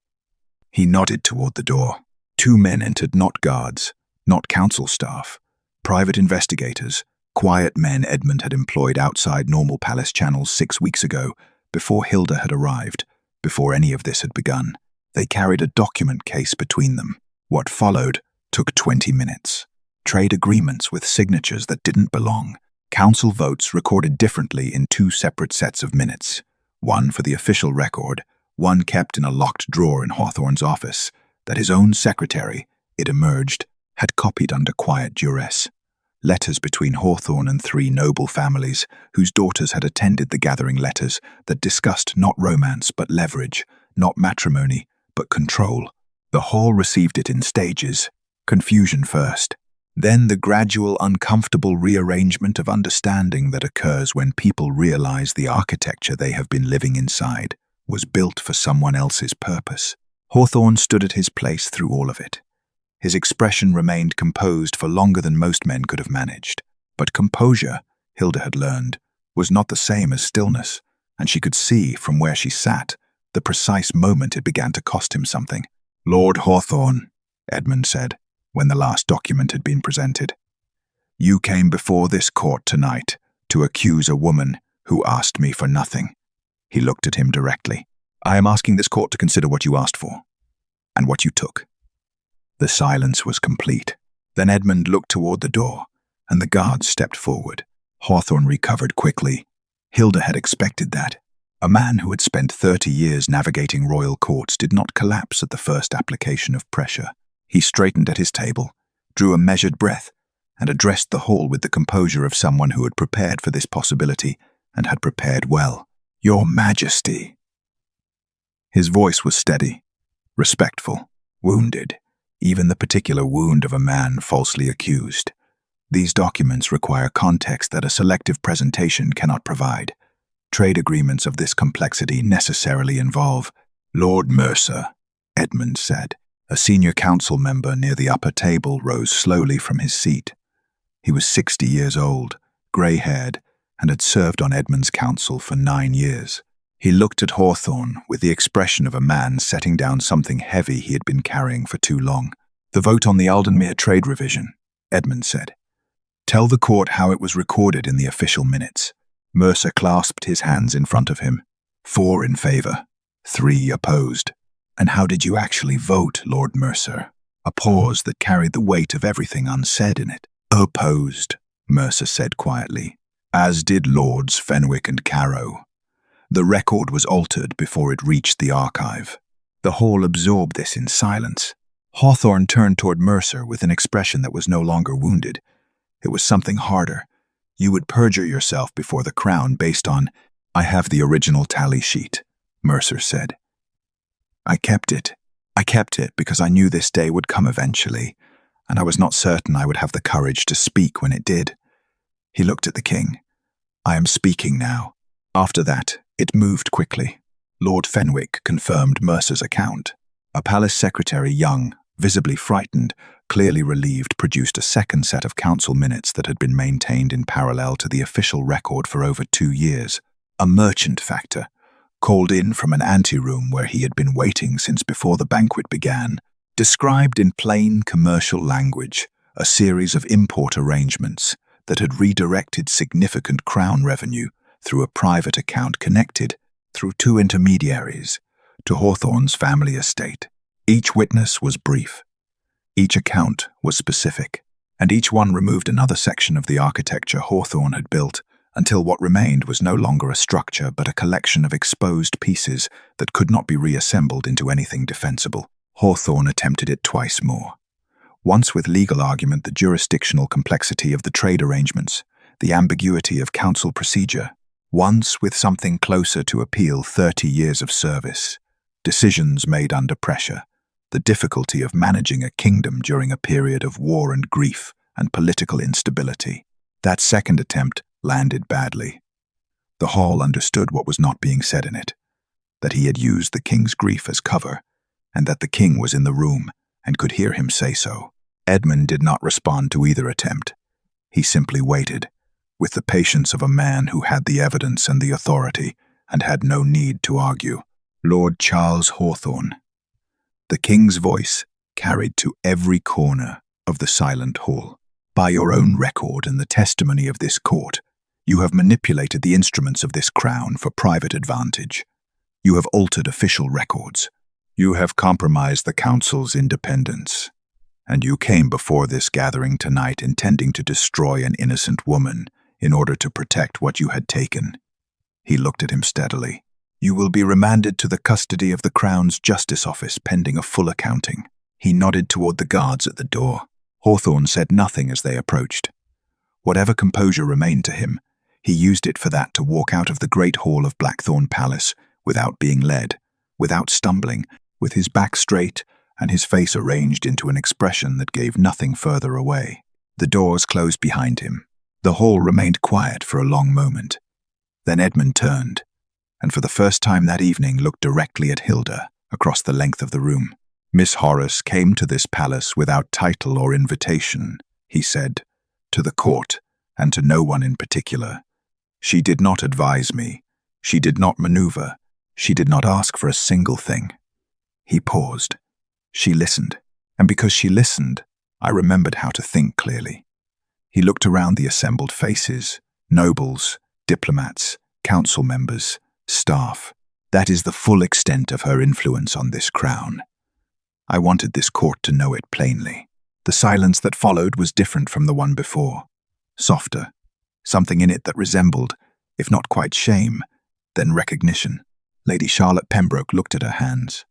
He nodded toward the door. 2 men entered, not guards, not council staff, private investigators, quiet men Edmund had employed outside normal palace channels 6 weeks ago, before Hilda had arrived, before any of this had begun. They carried a document case between them. What followed took 20 minutes. Trade agreements with signatures that didn't belong. Council votes recorded differently in 2 separate sets of minutes. One for the official record, one kept in a locked drawer in Hawthorne's office, that his own secretary, it emerged, had copied under quiet duress. Letters between Hawthorne and 3 noble families, whose daughters had attended the gathering letters that discussed not romance but leverage, not matrimony but control. The hall received it in stages. Confusion first, then the gradual, uncomfortable rearrangement of understanding that occurs when people realize the architecture they have been living inside was built for someone else's purpose. Hawthorne stood at his place through all of it. His expression remained composed for longer than most men could have managed. But composure, Hilda had learned, was not the same as stillness, and she could see, from where she sat, the precise moment it began to cost him something. "Lord Hawthorne," Edmund said, when the last document had been presented, "you came before this court tonight to accuse a woman who asked me for nothing." He looked at him directly. "I am asking this court to consider what you asked for, and what you took." The silence was complete. Then Edmund looked toward the door, and the guards stepped forward. Hawthorne recovered quickly. Hilda had expected that. A man who had spent 30 years navigating royal courts did not collapse at the first application of pressure. He straightened at his table, drew a measured breath, and addressed the hall with the composure of someone who had prepared for this possibility and had prepared well. "Your Majesty." His voice was steady, respectful, wounded, even the particular wound of a man falsely accused. These documents require context that a selective presentation cannot provide. Trade agreements of this complexity necessarily involve Lord Mercer, Edmund said. A senior council member near the upper table rose slowly from his seat. He was 60 years old, grey-haired, and had served on Edmund's council for 9 years. He looked at Hawthorne with the expression of a man setting down something heavy he had been carrying for too long. "The vote on the Aldenmere trade revision," Edmund said. "Tell the court how it was recorded in the official minutes." Mercer clasped his hands in front of him. 4 in favor, 3 opposed. "And how did you actually vote, Lord Mercer?" A pause that carried the weight of everything unsaid in it. Opposed, Mercer said quietly, as did Lords Fenwick and Carrow. The record was altered before it reached the archive. The hall absorbed this in silence. Hawthorne turned toward Mercer with an expression that was no longer wounded. It was something harder. You would perjure yourself before the Crown based on, "I have the original tally sheet," Mercer said. I kept it because I knew this day would come eventually, and I was not certain I would have the courage to speak when it did. He looked at the king. I am speaking now. After that, it moved quickly. Lord Fenwick confirmed Mercer's account. A palace secretary, young, visibly frightened, clearly relieved, produced a second set of council minutes that had been maintained in parallel to the official record for over 2 years. A merchant factor, called in from an anteroom where he had been waiting since before the banquet began, described in plain commercial language a series of import arrangements that had redirected significant Crown revenue through a private account connected, through 2 intermediaries, to Hawthorne's family estate. Each witness was brief. Each account was specific, and each one removed another section of the architecture Hawthorne had built until what remained was no longer a structure but a collection of exposed pieces that could not be reassembled into anything defensible. Hawthorne attempted it twice more. Once with legal argument, the jurisdictional complexity of the trade arrangements, the ambiguity of council procedure. Once with something closer to appeal, 30 years of service, decisions made under pressure, the difficulty of managing a kingdom during a period of war and grief and political instability. That second attempt landed badly. The hall understood what was not being said in it, that he had used the king's grief as cover, and that the king was in the room and could hear him say so. Edmund did not respond to either attempt. He simply waited, with the patience of a man who had the evidence and the authority and had no need to argue. Lord Charles Hawthorne. The king's voice carried to every corner of the silent hall. By your own record and the testimony of this court, you have manipulated the instruments of this crown for private advantage. You have altered official records. You have compromised the council's independence. And you came before this gathering tonight intending to destroy an innocent woman in order to protect what you had taken. He looked at him steadily. You will be remanded to the custody of the Crown's Justice Office pending a full accounting. He nodded toward the guards at the door. Hawthorne said nothing as they approached. Whatever composure remained to him, he used it for that to walk out of the great hall of Blackthorn Palace without being led, without stumbling, with his back straight and his face arranged into an expression that gave nothing further away. The doors closed behind him. The hall remained quiet for a long moment. Then Edmund turned, and for the first time that evening looked directly at Hilda across the length of the room. Miss Horace came to this palace without title or invitation, he said, to the court and to no one in particular. She did not advise me. She did not maneuver. She did not ask for a single thing. He paused. She listened, and because she listened, I remembered how to think clearly. He looked around the assembled faces, nobles, diplomats, council members, staff. That is the full extent of her influence on this crown. I wanted this court to know it plainly. The silence that followed was different from the one before. Softer, something in it that resembled, if not quite shame, then recognition. Lady Charlotte Pembroke looked at her hands.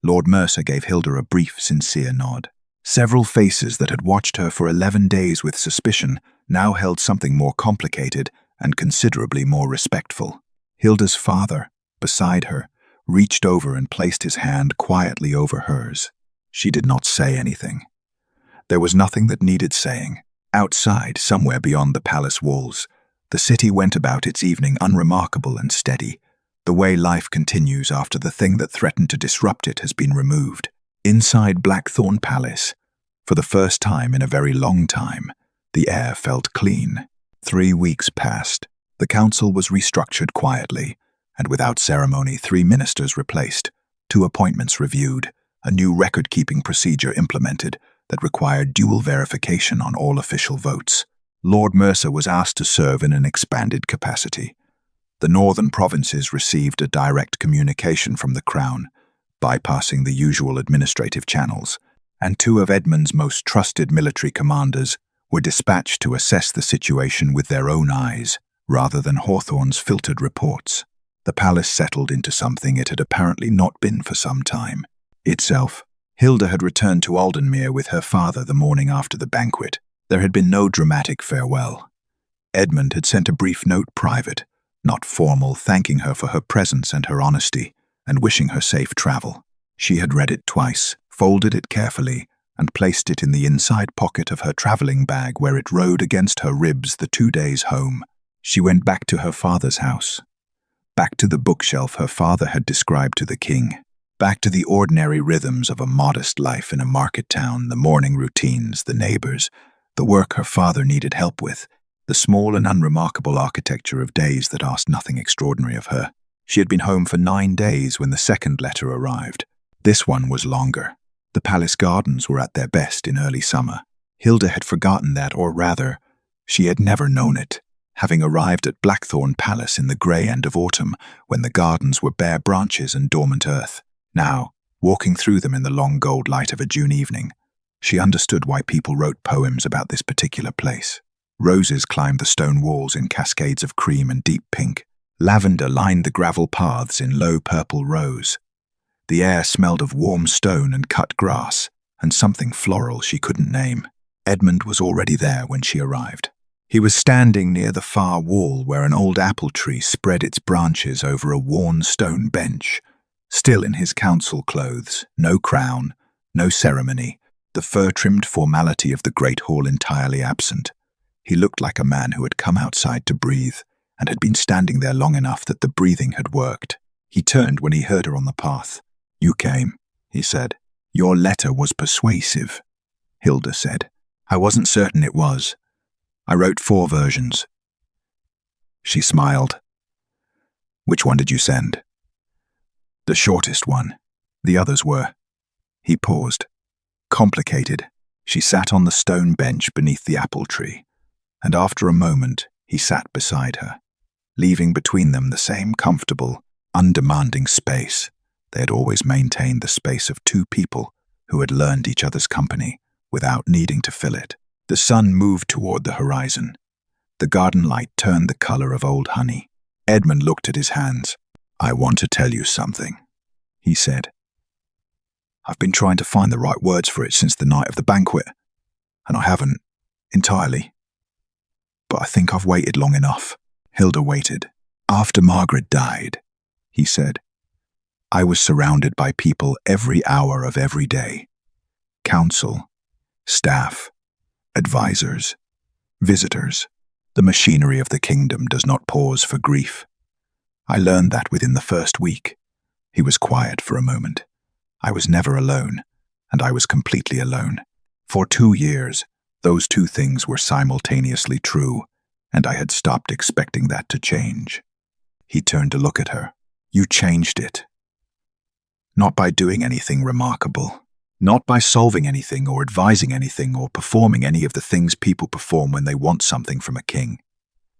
Lord Mercer gave Hilda a brief, sincere nod. Several faces that had watched her for 11 days with suspicion now held something more complicated and considerably more respectful. Hilda's father, beside her, reached over and placed his hand quietly over hers. She did not say anything. There was nothing that needed saying. Outside, somewhere beyond the palace walls, the city went about its evening unremarkable and steady, the way life continues after the thing that threatened to disrupt it has been removed. Inside Blackthorn Palace, for the first time in a very long time, the air felt clean. 3 weeks passed. The council was restructured quietly, and without ceremony 3 ministers replaced, 2 appointments reviewed, a new record-keeping procedure implemented that required dual verification on all official votes. Lord Mercer was asked to serve in an expanded capacity. The northern provinces received a direct communication from the Crown, bypassing the usual administrative channels, and 2 of Edmund's most trusted military commanders were dispatched to assess the situation with their own eyes, rather than Hawthorne's filtered reports. The palace settled into something it had apparently not been for some time. Itself. Hilda had returned to Aldenmere with her father the morning after the banquet. There had been no dramatic farewell. Edmund had sent a brief note private, not formal, thanking her for her presence and her honesty, and wishing her safe travel. She had read it twice, folded it carefully, and placed it in the inside pocket of her travelling bag where it rode against her ribs the 2 days home. She went back to her father's house. Back to the bookshelf her father had described to the king. Back to the ordinary rhythms of a modest life in a market town, the morning routines, the neighbours, the work her father needed help with, the small and unremarkable architecture of days that asked nothing extraordinary of her. She had been home for 9 days when the second letter arrived. This one was longer. The palace gardens were at their best in early summer. Hilda had forgotten that, or rather, she had never known it, having arrived at Blackthorn Palace in the grey end of autumn when the gardens were bare branches and dormant earth. Now, walking through them in the long gold light of a June evening, she understood why people wrote poems about this particular place. Roses climbed the stone walls in cascades of cream and deep pink. Lavender lined the gravel paths in low purple rose. The air smelled of warm stone and cut grass, and something floral she couldn't name. Edmund was already there when she arrived. He was standing near the far wall where an old apple tree spread its branches over a worn stone bench. Still in his council clothes, no crown, no ceremony, the fur-trimmed formality of the great hall entirely absent. He looked like a man who had come outside to breathe, and had been standing there long enough that the breathing had worked. He turned when he heard her on the path. "You came," he said. "Your letter was persuasive," Hilda said. "I wasn't certain it was. I wrote 4 versions." She smiled. "Which one did you send?" "The shortest one. The others were." He paused. Complicated. She sat on the stone bench beneath the apple tree, and after a moment he sat beside her, leaving between them the same comfortable, undemanding space. They had always maintained the space of 2 people who had learned each other's company without needing to fill it. The sun moved toward the horizon. The garden light turned the color of old honey. Edmund looked at his hands. "I want to tell you something," he said. "I've been trying to find the right words for it since the night of the banquet, and I haven't, entirely. But I think I've waited long enough." Hilda waited. "After Margaret died," he said, "I was surrounded by people every hour of every day. Council, staff, advisors, visitors. The machinery of the kingdom does not pause for grief. I learned that within the first week." He was quiet for a moment. "I was never alone, and I was completely alone. For 2 years, those 2 things were simultaneously true, and I had stopped expecting that to change." He turned to look at her. "You changed it. Not by doing anything remarkable. Not by solving anything or advising anything or performing any of the things people perform when they want something from a king."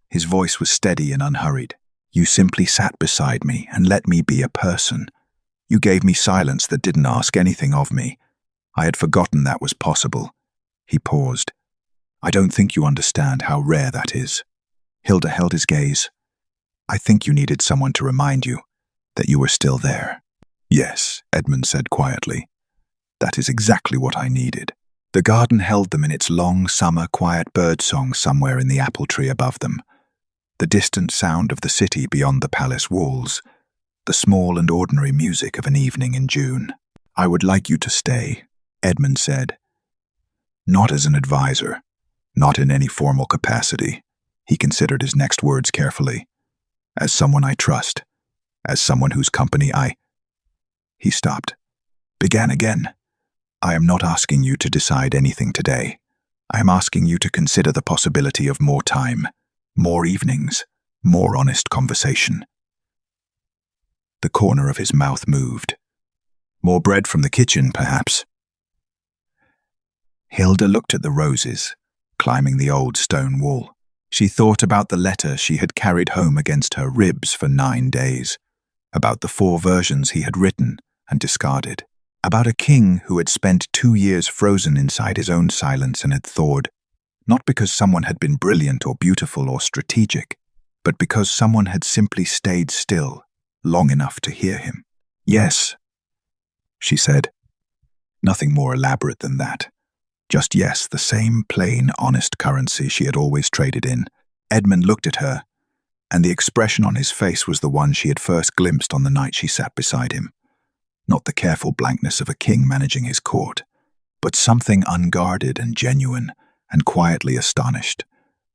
His voice was steady and unhurried. "You simply sat beside me and let me be a person. You gave me silence that didn't ask anything of me. I had forgotten that was possible." He paused. "I don't think you understand how rare that is." Hilda held his gaze. "I think you needed someone to remind you that you were still there." "Yes," Edmund said quietly. "That is exactly what I needed." The garden held them in its long summer quiet birdsong somewhere in the apple tree above them. The distant sound of the city beyond the palace walls. The small and ordinary music of an evening in June. "I would like you to stay," Edmund said. "Not as an advisor, not in any formal capacity." He considered his next words carefully. "As someone I trust, as someone whose company I—" He stopped. Began again. "I am not asking you to decide anything today. I am asking you to consider the possibility of more time, more evenings, more honest conversation." The corner of his mouth moved. "More bread from the kitchen, perhaps." Hilda looked at the roses, climbing the old stone wall. She thought about the letter she had carried home against her ribs for 9 days, about the 4 versions he had written and discarded, about a king who had spent 2 years frozen inside his own silence and had thawed. Not because someone had been brilliant or beautiful or strategic, but because someone had simply stayed still long enough to hear him. "Yes," she said. Nothing more elaborate than that. Just yes, the same plain, honest currency she had always traded in. Edmund looked at her, and the expression on his face was the one she had first glimpsed on the night she sat beside him. Not the careful blankness of a king managing his court, but something unguarded and genuine and quietly astonished,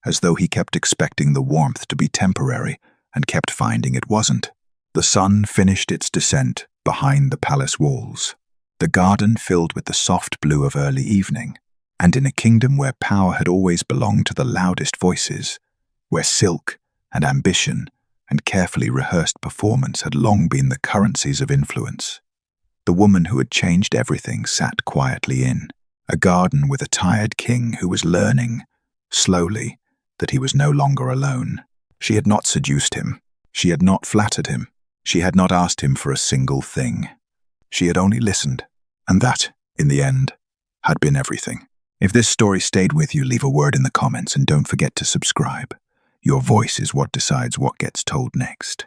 as though he kept expecting the warmth to be temporary and kept finding it wasn't. The sun finished its descent behind the palace walls, the garden filled with the soft blue of early evening, and in a kingdom where power had always belonged to the loudest voices, where silk and ambition and carefully rehearsed performance had long been the currencies of influence. The woman who had changed everything sat quietly in a garden with a tired king who was learning, slowly, that he was no longer alone. She had not seduced him. She had not flattered him. She had not asked him for a single thing. She had only listened, and that, in the end, had been everything. If this story stayed with you, leave a word in the comments and don't forget to subscribe. Your voice is what decides what gets told next.